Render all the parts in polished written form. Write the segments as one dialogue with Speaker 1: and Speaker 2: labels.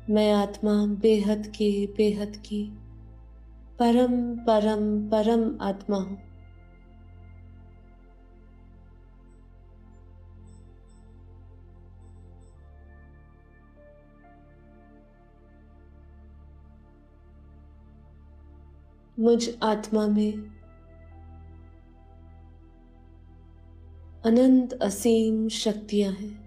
Speaker 1: मैं आत्मा बेहद की परम परम परम आत्मा हूँ। मुझ आत्मा में अनंत असीम शक्तियाँ हैं।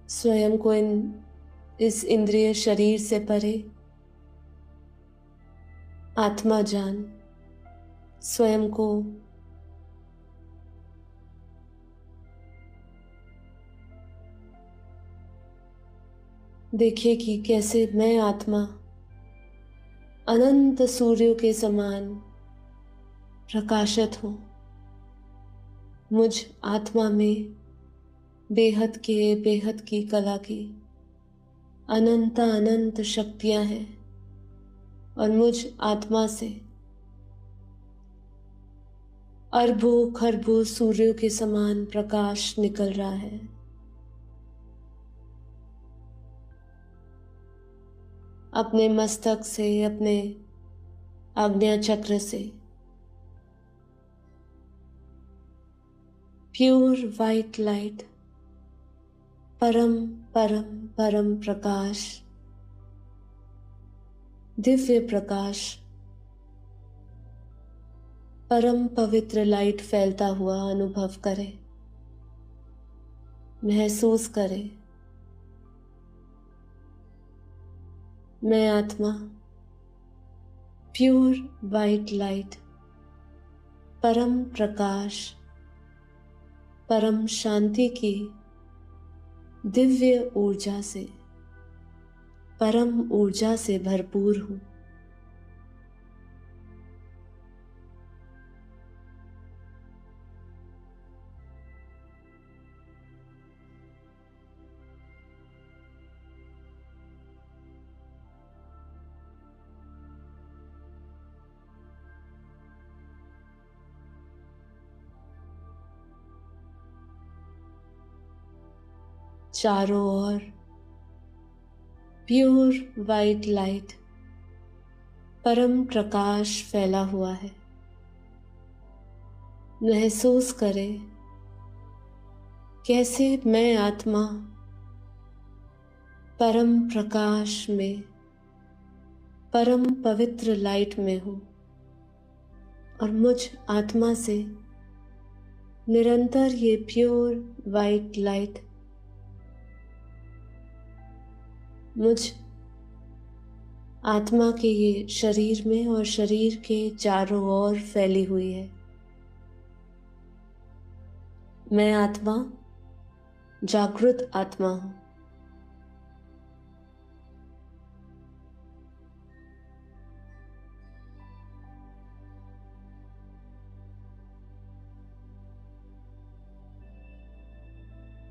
Speaker 1: स्वयं को इस इंद्रिय शरीर से परे आत्मा जान, स्वयं को देखिए कि कैसे मैं आत्मा अनंत सूर्यों के समान प्रकाशित हूँ। मुझ आत्मा में बेहद की कला की अनंत शक्तियाँ हैं और मुझ आत्मा से अरबों खरबों सूर्यों के समान प्रकाश निकल रहा है। अपने मस्तक से, अपने आज्ञा चक्र से प्योर वाइट लाइट, परम परम परम प्रकाश, दिव्य प्रकाश, परम पवित्र लाइट फैलता हुआ अनुभव करें, महसूस करें। मैं आत्मा प्योर वाइट लाइट, परम प्रकाश, परम शांति की दिव्य ऊर्जा से, परम ऊर्जा से भरपूर हूँ। चारों ओर प्योर वाइट लाइट, परम प्रकाश फैला हुआ है। महसूस करें कैसे मैं आत्मा परम प्रकाश में, परम पवित्र लाइट में हूँ और मुझ आत्मा से निरंतर ये प्योर वाइट लाइट मुझ आत्मा के ये शरीर में और शरीर के चारों ओर फैली हुई है। मैं आत्मा जागृत आत्मा हूँ।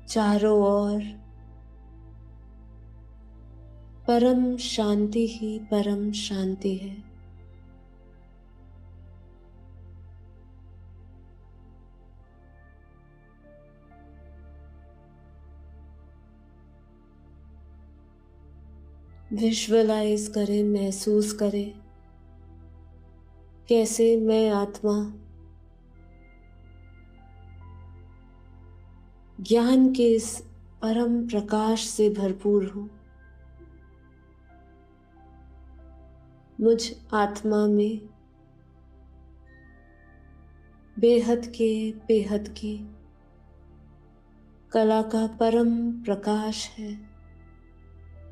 Speaker 1: चारों ओर परम शांति ही परम शांति है। विजुअलाइज करें, महसूस करें कैसे मैं आत्मा ज्ञान के इस परम प्रकाश से भरपूर हूँ। मुझ आत्मा में बेहद की कला का परम प्रकाश है,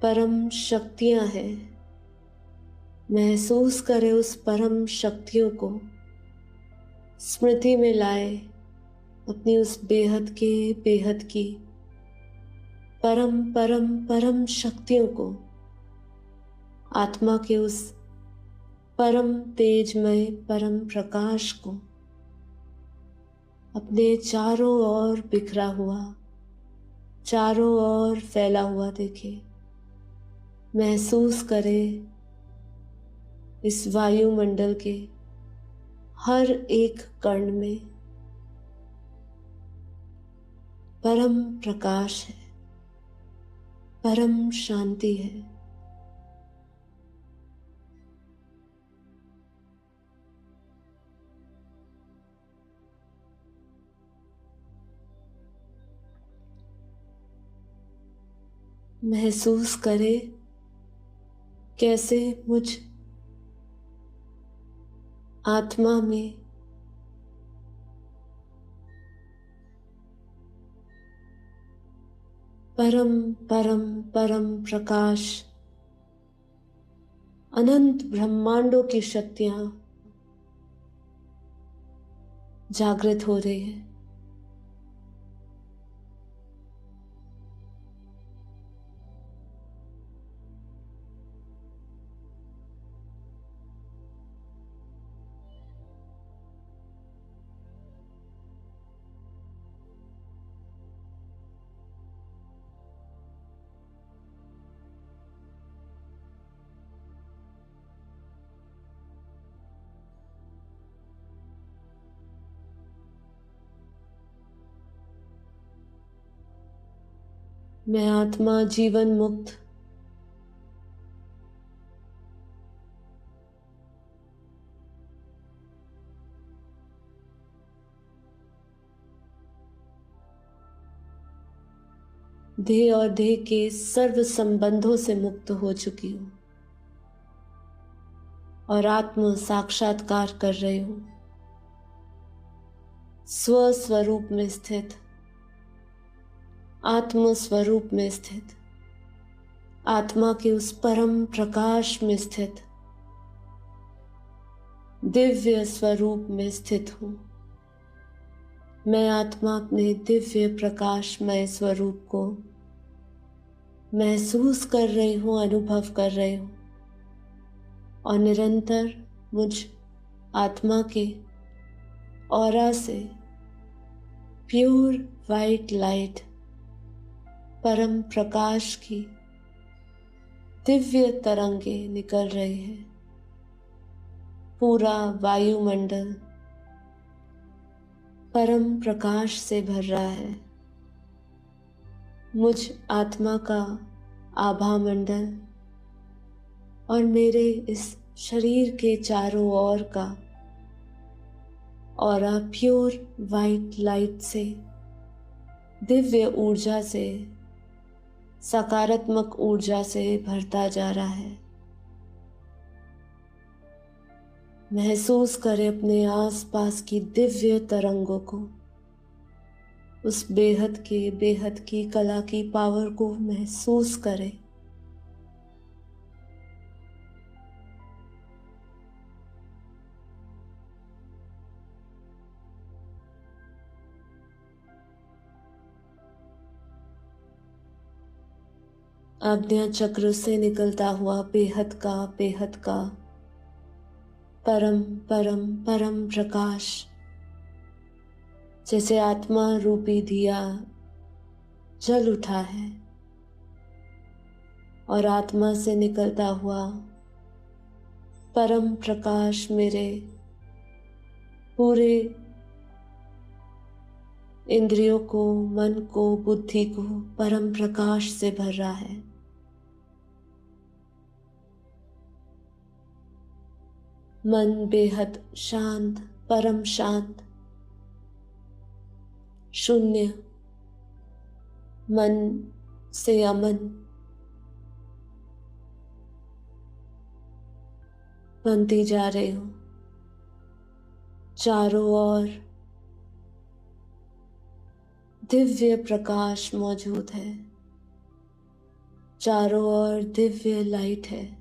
Speaker 1: परम शक्तियाँ हैं। महसूस करें उस परम शक्तियों को, स्मृति में लाए अपनी उस बेहद की परम परम परम शक्तियों को, आत्मा के उस परम तेजमय परम प्रकाश को अपने चारों ओर बिखरा हुआ, चारों ओर फैला हुआ देखे। महसूस करें इस वायुमंडल के हर एक कण में परम प्रकाश है, परम शांति है। महसूस करें कैसे मुझ आत्मा में परम परम परम प्रकाश, अनंत ब्रह्मांडों की शक्तियां जागृत हो रही है। मैं आत्मा जीवन मुक्त देह और देह के सर्व संबंधों से मुक्त हो चुकी हूँ और आत्म साक्षात्कार कर रही हूँ। स्व स्वरूप में स्थित, आत्म स्वरूप में स्थित, आत्मा के उस परम प्रकाश में स्थित दिव्य स्वरूप में स्थित हूँ। मैं आत्मा अपने दिव्य प्रकाशमय स्वरूप को महसूस कर रही हूँ, अनुभव कर रही हूँ और निरंतर मुझ आत्मा के ऑरा से प्योर वाइट लाइट, परम प्रकाश की दिव्य तरंगे निकल रही है। पूरा वायुमंडल परम प्रकाश से भर रहा है। मुझ आत्मा का आभा मंडल और मेरे इस शरीर के चारों ओर का ऑरा प्योर वाइट लाइट से, दिव्य ऊर्जा से, सकारात्मक ऊर्जा से भरता जा रहा है। महसूस करें अपने आसपास की दिव्य तरंगों को, उस बेहद की कला की पावर को महसूस करें। आज्ञा चक्र से निकलता हुआ बेहद का परम परम परम प्रकाश जैसे आत्मा रूपी दिया जल उठा है और आत्मा से निकलता हुआ परम प्रकाश मेरे पूरे इंद्रियों को, मन को, बुद्धि को परम प्रकाश से भर रहा है। मन बेहद शांत, परम शांत, शून्य, मन से अमन बनती जा रही हूँ। चारों ओर दिव्य प्रकाश मौजूद है, चारों ओर दिव्य लाइट है।